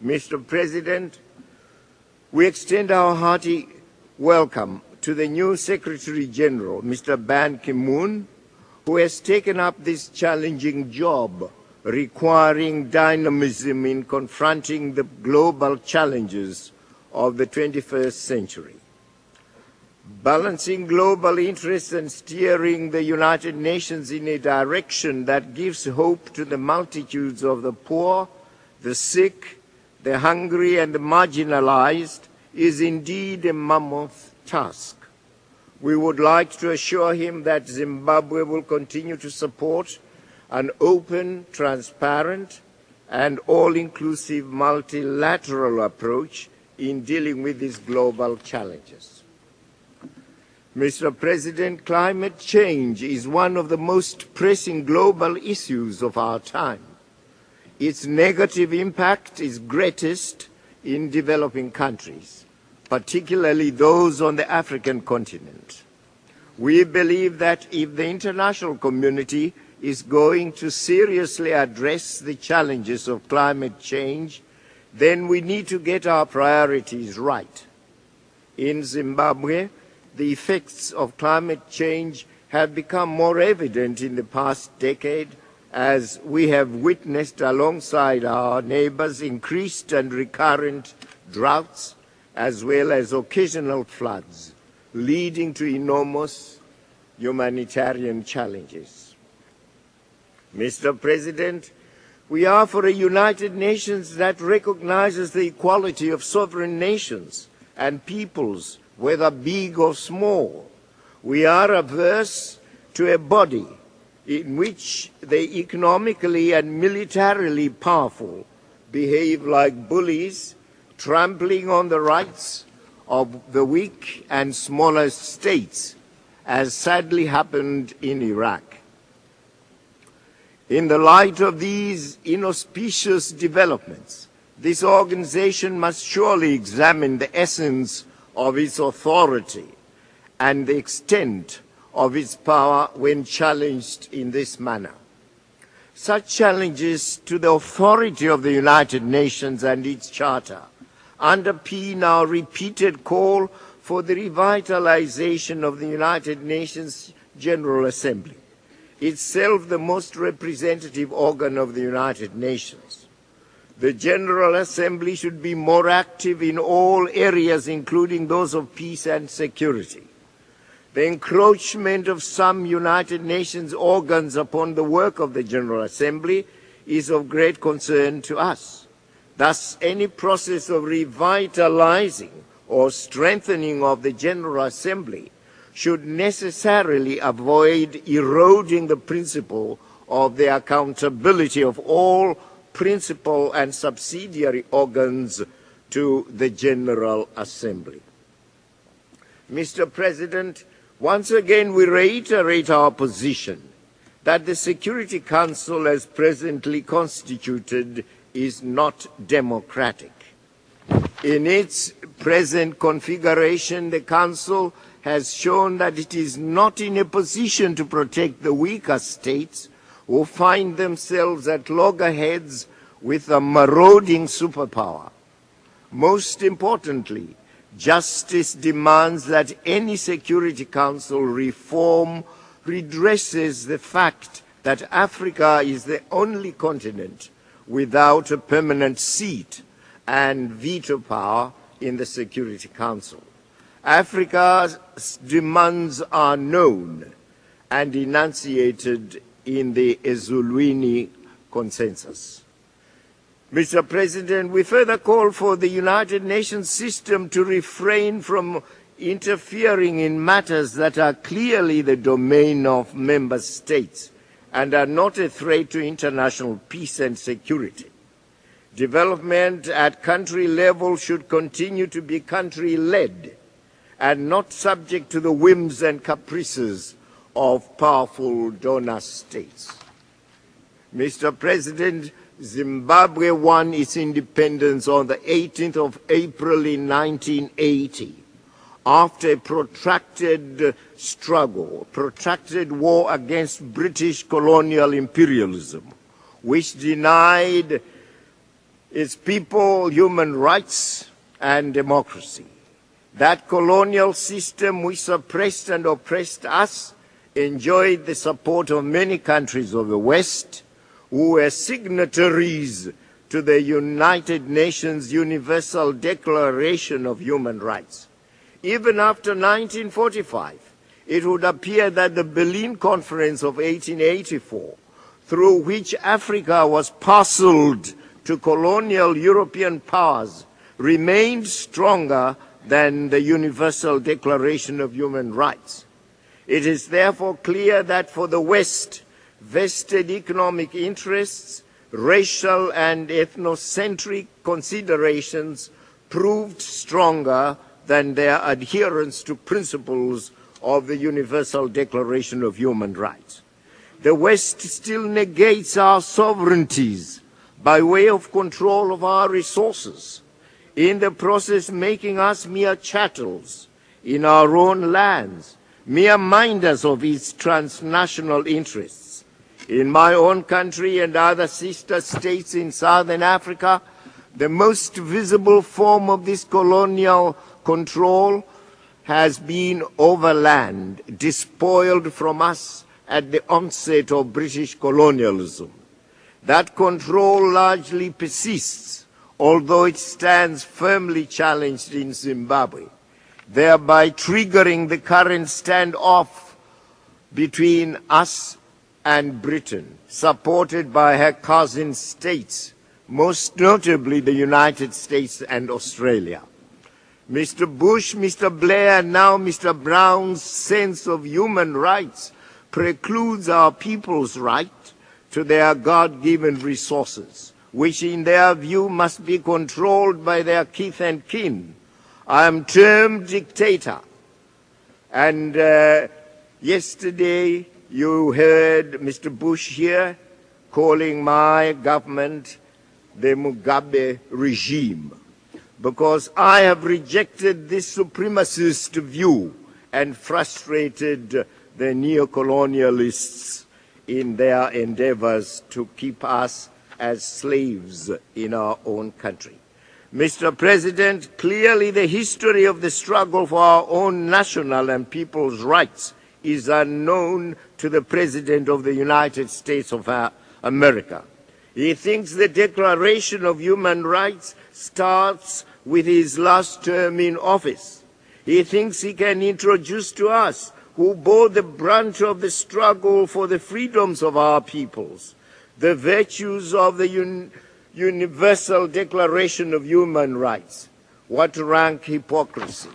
Mr. President, we extend our hearty welcome to the new Secretary General, Mr. Ban Ki-moon, who has taken up this challenging job, requiring dynamism in confronting the global challenges of the 21st century. Balancing global interests and steering the United Nations in a direction that gives hope to the multitudes of the poor, the sick, the hungry and the marginalized is indeed a mammoth task. We would like to assure him that Zimbabwe will continue to support an open, transparent, and all-inclusive multilateral approach in dealing with these global challenges. Mr. President, climate change is one of the most pressing global issues of our time. Its negative impact is greatest in developing countries, particularly those on the African continent. We believe that if the international community is going to seriously address the challenges of climate change, then we need to get our priorities right. In Zimbabwe, the effects of climate change have become more evident in the past decade as we have witnessed alongside our neighbors increased and recurrent droughts as well as occasional floods, leading to enormous humanitarian challenges. Mr. President, we are for a United Nations that recognizes the equality of sovereign nations and peoples, whether big or small. We are averse to a body in which the economically and militarily powerful behave like bullies, trampling on the rights of the weak and smaller states, as sadly happened in Iraq. In the light of these inauspicious developments, this organization must surely examine the essence of its authority and the extent of its power when challenged in this manner. Such challenges to the authority of the United Nations and its Charter underpin our repeated call for the revitalization of the United Nations General Assembly, itself the most representative organ of the United Nations. The General Assembly should be more active in all areas, including those of peace and security. The encroachment of some United Nations organs upon the work of the General Assembly is of great concern to us. Thus, any process of revitalizing or strengthening of the General Assembly should necessarily avoid eroding the principle of the accountability of all principal and subsidiary organs to the General Assembly. Mr. President, once again we reiterate our position that the Security Council as presently constituted is not democratic. In its present configuration, the Council has shown that it is not in a position to protect the weaker states who find themselves at loggerheads with a marauding superpower. Most importantly, justice demands that any Security Council reform redresses the fact that Africa is the only continent without a permanent seat and veto power in the Security Council. Africa's demands are known and enunciated in the Ezulwini Consensus. Mr. President, we further call for the United Nations system to refrain from interfering in matters that are clearly the domain of member states and are not a threat to international peace and security. Development at country level should continue to be country-led and not subject to the whims and caprices of powerful donor states. Mr. President, Zimbabwe won its independence on the 18th of April in 1980 after a protracted struggle, protracted war against British colonial imperialism, which denied its people, human rights, and democracy. That colonial system which suppressed and oppressed us enjoyed the support of many countries of the West who were signatories to the United Nations Universal Declaration of Human Rights. Even after 1945, it would appear that the Berlin Conference of 1884, through which Africa was parceled to colonial European powers, remained stronger than the Universal Declaration of Human Rights. It is therefore clear that for the West, vested economic interests, racial and ethnocentric considerations proved stronger than their adherence to principles of the Universal Declaration of Human Rights. The West still negates our sovereignties by way of control of our resources, in the process making us mere chattels in our own lands, mere minders of its transnational interests. In my own country and other sister states in Southern Africa, the most visible form of this colonial control has been overland, despoiled from us at the onset of British colonialism. That control largely persists, although it stands firmly challenged in Zimbabwe, thereby triggering the current standoff between us and Britain, supported by her cousin states, most notably the United States and Australia. Mr. Bush, Mr. Blair, and now Mr. Brown's sense of human rights precludes our people's right to their God-given resources, which in their view must be controlled by their kith and kin. I am termed dictator. And yesterday you heard Mr. Bush here calling my government the Mugabe regime, because I have rejected this supremacist view and frustrated the neocolonialists in their endeavors to keep us as slaves in our own country. Mr. President, clearly the history of the struggle for our own national and people's rights is unknown to the President of the United States of America. He thinks the Declaration of Human Rights starts with his last term in office. He thinks he can introduce to us, who bore the brunt of the struggle for the freedoms of our peoples, the virtues of the Universal Declaration of Human Rights. What rank hypocrisy!